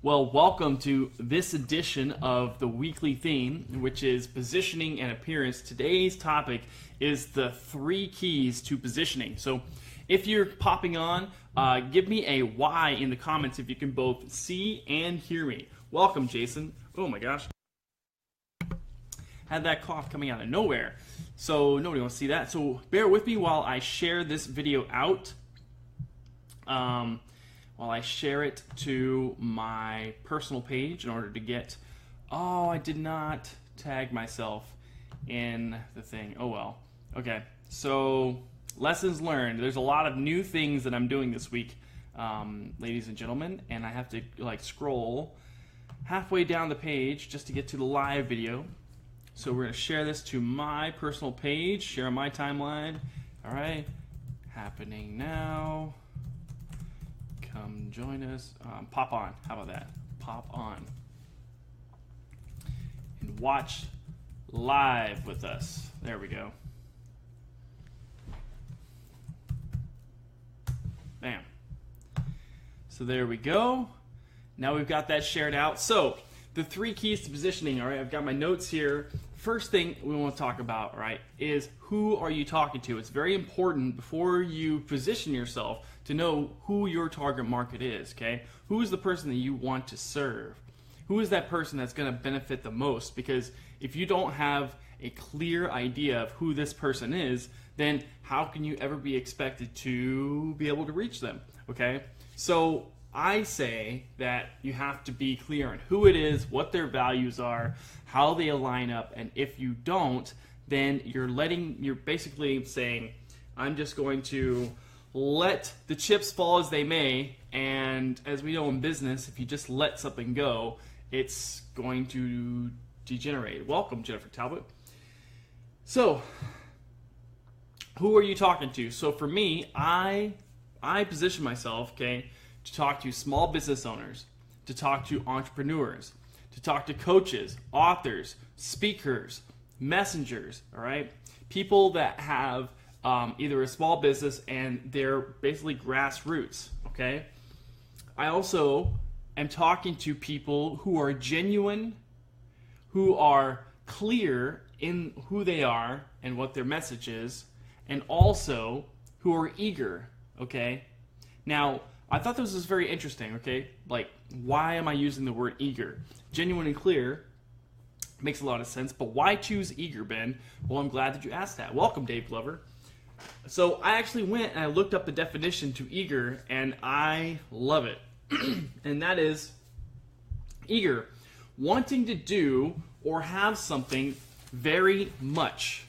Well, welcome to this edition of the weekly theme, which is positioning and appearance. Today's topic is the 3 keys to positioning. So if you're popping on, give me a Y in the comments if you can both see and hear me. Welcome, Jason. Oh my gosh. Had that cough coming out of nowhere. So nobody wants to see that. So bear with me while I share this video out. While I share it to my personal page in order to get... Oh, I did not tag myself in the thing. Oh well. Okay, so lessons learned. There's a lot of new things that I'm doing this week, ladies and gentlemen, and I have to scroll halfway down the page just to get to the live video. So we're going to share this to my personal page, share on my timeline. All right, happening now. Come join us. Pop on. How about that? Pop on. And watch live with us. There we go. Bam. So there we go. Now we've got that shared out. So the 3 keys to positioning. All right, I've got my notes here. First thing we want to talk about, right, is who are you talking to? It's very important before you position yourself to know who your target market is, okay? Who is the person that you want to serve? Who is that person that's going to benefit the most? Because if you don't have a clear idea of who this person is, then how can you ever be expected to be able to reach them, okay? So I say that you have to be clear on who it is, what their values are, how they align up, and if you don't, then you're basically saying, I'm just going to let the chips fall as they may, and as we know in business, if you just let something go, it's going to degenerate. Welcome, Jennifer Talbot. So, who are you talking to? So for me, I position myself, okay, to talk to small business owners, to talk to entrepreneurs, to talk to coaches, authors, speakers, messengers, all right? People that have either a small business and they're basically grassroots, okay? I also am talking to people who are genuine, who are clear in who they are and what their message is, and also who are eager, okay? Now, I thought this was very interesting, okay? Like, why am I using the word eager? Genuine and clear makes a lot of sense, but why choose eager, Ben? Well, I'm glad that you asked that. Welcome, Dave Glover. So I actually went and I looked up the definition to eager, and I love it. And that is eager, wanting to do or have something very much,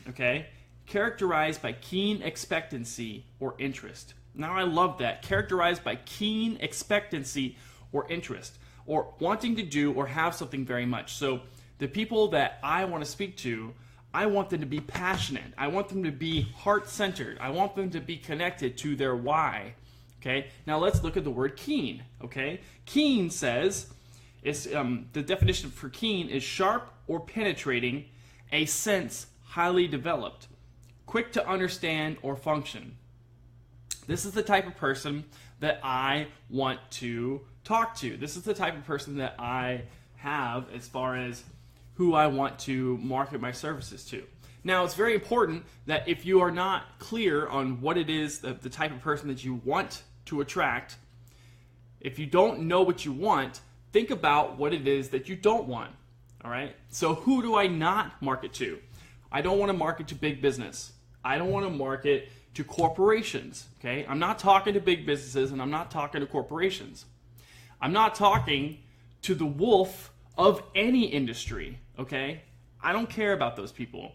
okay? Characterized by keen expectancy or interest. Now I love that. Characterized by keen expectancy or interest, or wanting to do or have something very much. So the people that I want to speak to, I want them to be passionate. I want them to be heart-centered. I want them to be connected to their why. Okay? Now let's look at the word keen. Okay? Keen says, the definition for keen is sharp or penetrating, a sense highly developed, quick to understand or function. This is the type of person that I want to talk to. This is the type of person that I have as far as who I want to market my services to. Now, it's very important that if you are not clear on what it is, the type of person that you want to attract, if you don't know what you want, think about what it is that you don't want. All right? So who do I not market to? I don't want to market to big business. I don't want to market to corporations, okay? I'm not talking to big businesses, and I'm not talking to corporations. I'm not talking to the wolf of any industry, okay? I don't care about those people,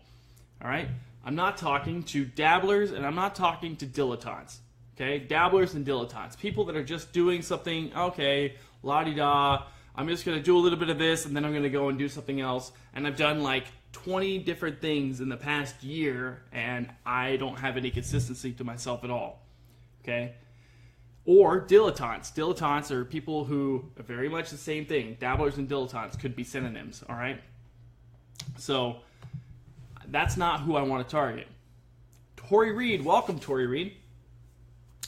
all right? I'm not talking to dabblers, and I'm not talking to dilettantes, okay? Dabblers and dilettantes, people that are just doing something, okay, la-di-da, I'm just going to do a little bit of this, and then I'm going to go and do something else, and I've done like 20 different things in the past year, and I don't have any consistency to myself at all, okay? Or dilettantes. Dilettantes are people who are very much the same thing. Dabblers and dilettantes could be synonyms, all right? So that's not who I want to target. Tori Reed, welcome, Tori Reed.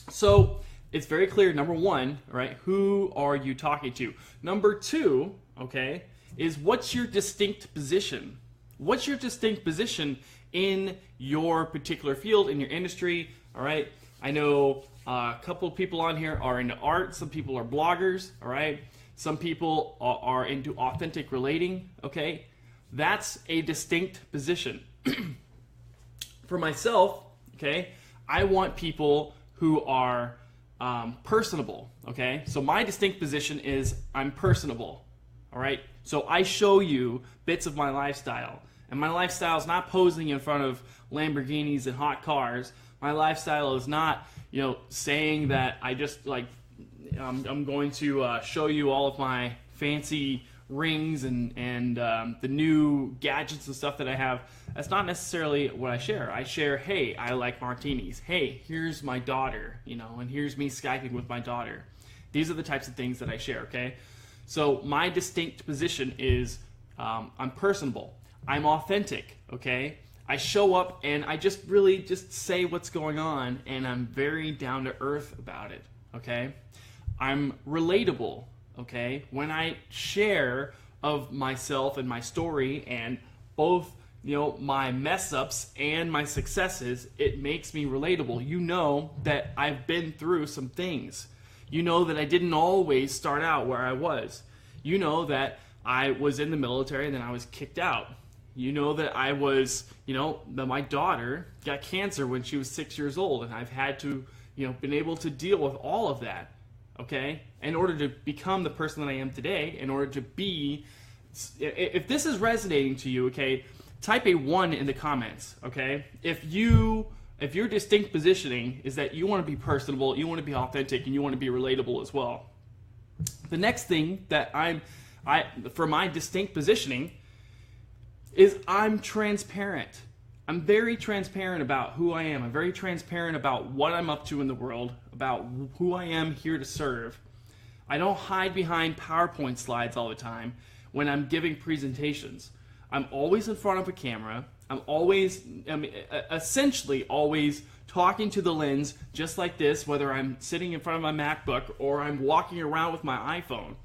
So it's very clear, number one, right, who are you talking to? Number two, okay, is what's your distinct position? What's your distinct position in your particular field, in your industry, all right? I know a couple of people on here are into art. Some people are bloggers, all right? Some people are into authentic relating, okay? That's a distinct position. For myself, okay, I want people who are personable, okay? So my distinct position is I'm personable, all right? So I show you bits of my lifestyle. And my lifestyle is not posing in front of Lamborghinis and hot cars. My lifestyle is not, saying that I just like, I'm going to show you all of my fancy rings and the new gadgets and stuff that I have. That's not necessarily what I share. I share, hey, I like martinis. Hey, here's my daughter, and here's me Skyping with my daughter. These are the types of things that I share, okay? So my distinct position is I'm personable. I'm authentic, okay? I show up and I just really say what's going on, and I'm very down to earth about it, okay? I'm relatable, okay? When I share of myself and my story and both, my mess ups and my successes, it makes me relatable. You know that I've been through some things. You know that I didn't always start out where I was. You know that I was in the military and then I was kicked out. You know that I was, that my daughter got cancer when she was 6 years old, and I've had to, been able to deal with all of that, okay? In order to become the person that I am today, in order to be, if this is resonating to you, okay, type a 1 in the comments, okay? If your distinct positioning is that you want to be personable, you want to be authentic, and you want to be relatable as well. The next thing that for my distinct positioning is I'm transparent. I'm very transparent about who I am. I'm very transparent about what I'm up to in the world, about who I am here to serve. I don't hide behind PowerPoint slides all the time when I'm giving presentations. I'm always in front of a camera. I'm essentially always talking to the lens just like this, whether I'm sitting in front of my MacBook or I'm walking around with my iPhone.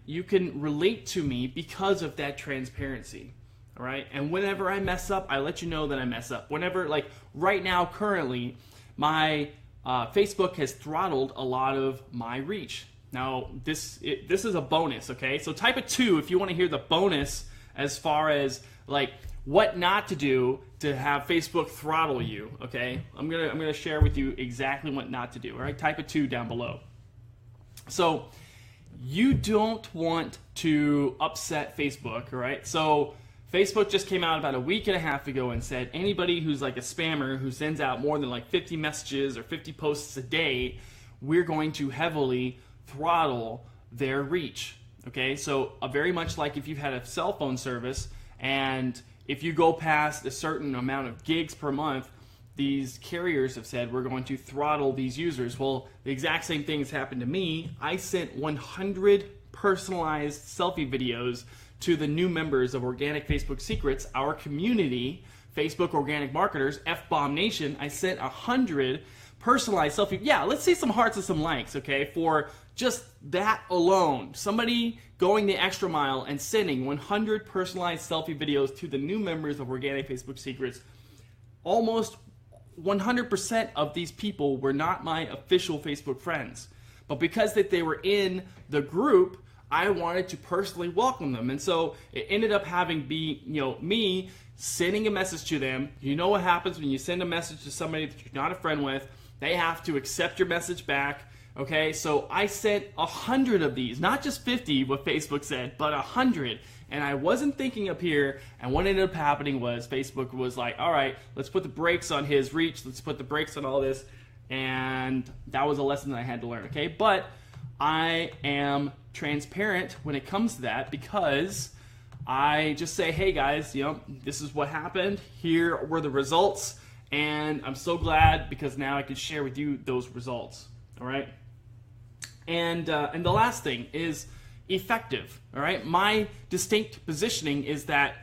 You can relate to me because of that transparency, all right? And whenever I mess up, I let you know that I mess up. Whenever, like right now, currently, my Facebook has throttled a lot of my reach. Now, this is a bonus, okay? So type a 2 if you want to hear the bonus as far as like what not to do to have Facebook throttle you, okay? I'm gonna share with you exactly what not to do, all right? Type a 2 down below. So you don't want to upset Facebook, all right? So Facebook just came out about a week and a half ago and said anybody who's like a spammer who sends out more than like 50 messages or 50 posts a day, we're going to heavily throttle their reach, okay? So very much like if you've had a cell phone service and if you go past a certain amount of gigs per month, these carriers have said we're going to throttle these users. Well, the exact same thing has happened to me. I sent 100 personalized selfie videos to the new members of Organic Facebook Secrets, our community, Facebook Organic Marketers, F-Bomb Nation. I sent 100 personalized selfie. Yeah, let's see some hearts and some likes, okay, for just that alone. Somebody going the extra mile and sending 100 personalized selfie videos to the new members of Organic Facebook Secrets. Almost 100% of these people were not my official Facebook friends. But because that they were in the group, I wanted to personally welcome them. And so it ended up having me sending a message to them. You know what happens when you send a message to somebody that you're not a friend with? They have to accept your message back. Okay, so I sent 100 of these, not just 50, what Facebook said, but 100. And I wasn't thinking up here, and what ended up happening was Facebook was like, all right, let's put the brakes on his reach, let's put the brakes on all this, and that was a lesson that I had to learn, okay? But I am transparent when it comes to that because I just say, hey guys, this is what happened, here were the results, and I'm so glad because now I can share with you those results, all right? And the last thing is effective, all right? My distinct positioning is that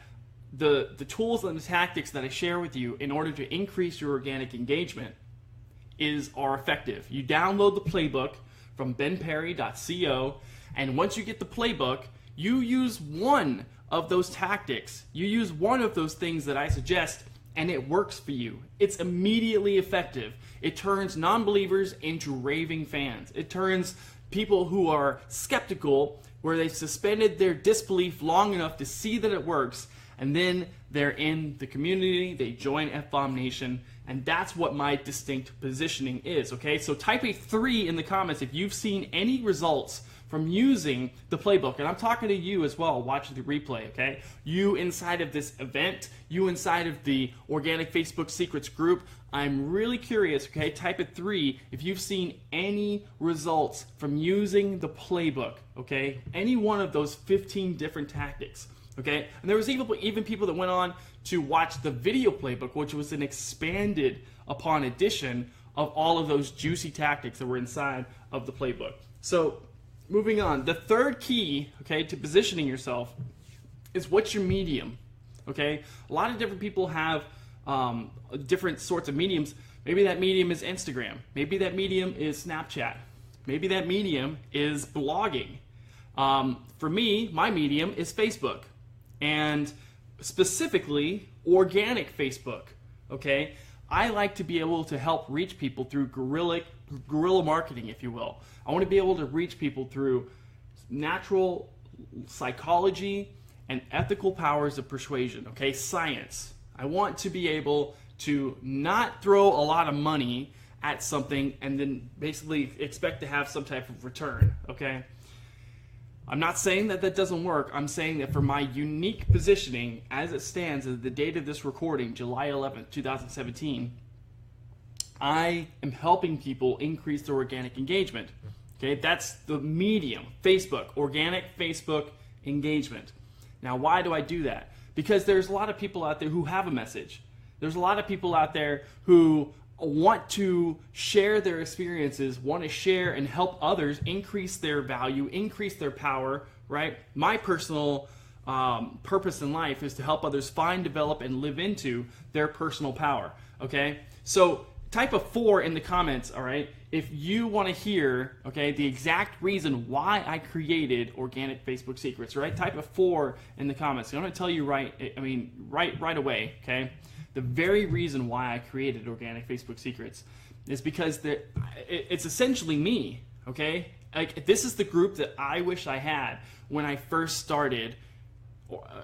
the tools and the tactics that I share with you in order to increase your organic engagement are effective. You download the playbook from benperry.co, and once you get the playbook, you use one of those tactics. You use one of those things that I suggest, and it works for you. It's immediately effective. It turns non-believers into raving fans. It turns people who are skeptical, where they've suspended their disbelief long enough to see that it works, and then they're in the community, they join F-Bomb Nation, and that's what my distinct positioning is, okay? So type a 3 in the comments if you've seen any results from using the playbook. And I'm talking to you as well, watching the replay, okay? You inside of this event, you inside of the Organic Facebook Secrets group. I'm really curious, okay? Type a 3 if you've seen any results from using the playbook, okay? Any one of those 15 different tactics, okay? And there was even people that went on to watch the video playbook, which was an expanded upon edition of all of those juicy tactics that were inside of the playbook. So moving on, the third key, okay, to positioning yourself is what's your medium, okay? A lot of different people have different sorts of mediums. Maybe that medium is Instagram. Maybe that medium is Snapchat. Maybe that medium is blogging. For me, my medium is Facebook, and specifically organic Facebook, okay? I like to be able to help reach people through guerrilla marketing, if you will. I want to be able to reach people through natural psychology and ethical powers of persuasion, okay? Science. I want to be able to not throw a lot of money at something and then basically expect to have some type of return, okay? I'm not saying that that doesn't work. I'm saying that for my unique positioning as it stands at the date of this recording, July 11th, 2017, I am helping people increase their organic engagement. Okay, that's the medium, Facebook, organic Facebook engagement. Now, why do I do that? Because there's a lot of people out there who have a message. There's a lot of people out there who want to share their experiences, want to share and help others increase their value, increase their power, right? My personal purpose in life is to help others find, develop, and live into their personal power, okay? So type a 4 in the comments, all right, if you want to hear, okay, the exact reason why I created Organic Facebook Secrets, right? Type a 4 in the comments. I'm going to tell you right away, okay? The very reason why I created Organic Facebook Secrets is because it's essentially me, okay? Like, this is the group that I wish I had when I first started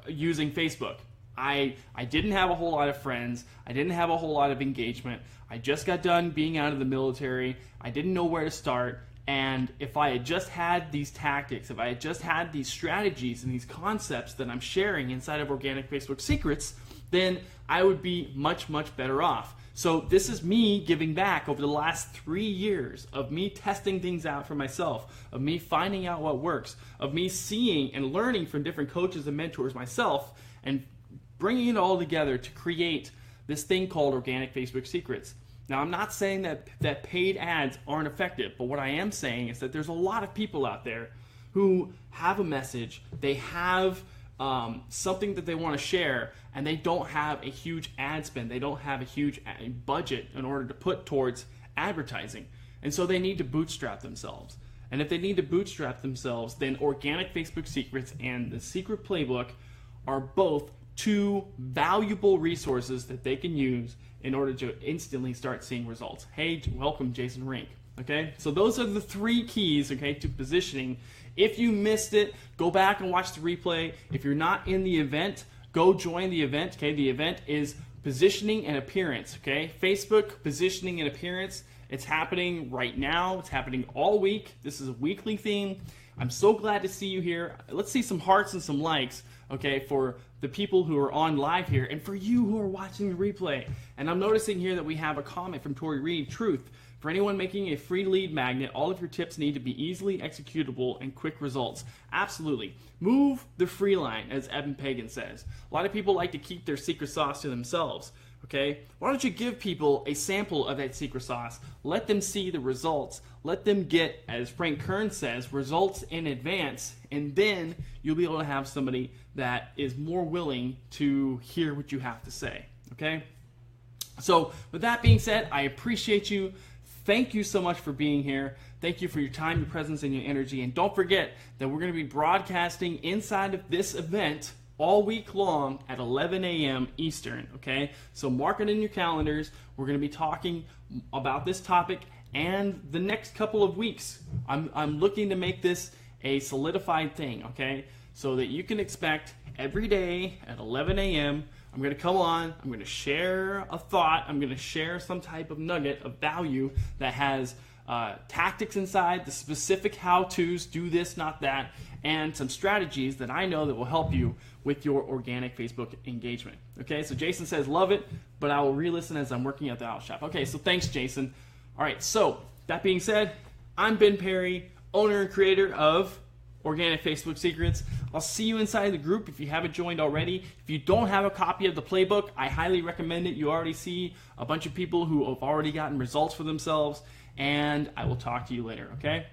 using Facebook. I didn't have a whole lot of friends. I didn't have a whole lot of engagement. I just got done being out of the military. I didn't know where to start. And if I had just had these tactics, if I had just had these strategies and these concepts that I'm sharing inside of Organic Facebook Secrets, then I would be much, much better off. So this is me giving back over the last 3 years of me testing things out for myself, of me finding out what works, of me seeing and learning from different coaches and mentors myself, and bringing it all together to create this thing called Organic Facebook Secrets. Now, I'm not saying that paid ads aren't effective, but what I am saying is that there's a lot of people out there who have a message, they have something that they want to share, and they don't have a huge ad spend. They don't have a huge budget in order to put towards advertising. And so they need to bootstrap themselves. And if they need to bootstrap themselves, then Organic Facebook Secrets and the Secret Playbook are both two valuable resources that they can use in order to instantly start seeing results. Hey, welcome, Jason Rink. Okay, so those are the 3 keys, okay, to positioning. If you missed it, go back and watch the replay. If you're not in the event, go join the event. Okay, the event is positioning and appearance. Okay, Facebook positioning and appearance. It's happening right now. It's happening all week. This is a weekly theme. I'm so glad to see you here. Let's see some hearts and some likes, okay, for the people who are on live here and for you who are watching the replay. And I'm noticing here that we have a comment from Tori Reed. Truth. For anyone making a free lead magnet, all of your tips need to be easily executable and quick results. Absolutely. Move the free line, as Evan Pagan says. A lot of people like to keep their secret sauce to themselves. Okay? Why don't you give people a sample of that secret sauce? Let them see the results. Let them get, as Frank Kern says, results in advance, and then you'll be able to have somebody that is more willing to hear what you have to say. Okay? So, with that being said, I appreciate you. thank you so much for being here. Thank you for your time, your presence, and your energy. And don't forget that we're going to be broadcasting inside of this event all week long at 11 a.m. Eastern, okay? So mark it in your calendars. We're going to be talking about this topic and the next couple of weeks. I'm looking to make this a solidified thing, okay? So that you can expect every day at 11 a.m. I'm going to come on, I'm going to share a thought, I'm going to share some type of nugget of value that has tactics inside, the specific how-tos, do this, not that, and some strategies that I know that will help you with your organic Facebook engagement. Okay, so Jason says, love it, but I will re-listen as I'm working at the Owl Shop. Okay, so thanks, Jason. All right, so that being said, I'm Ben Perry, owner and creator of Organic Facebook Secrets. I'll see you inside the group if you haven't joined already. If you don't have a copy of the playbook, I highly recommend it. You already see a bunch of people who have already gotten results for themselves, and I will talk to you later, okay?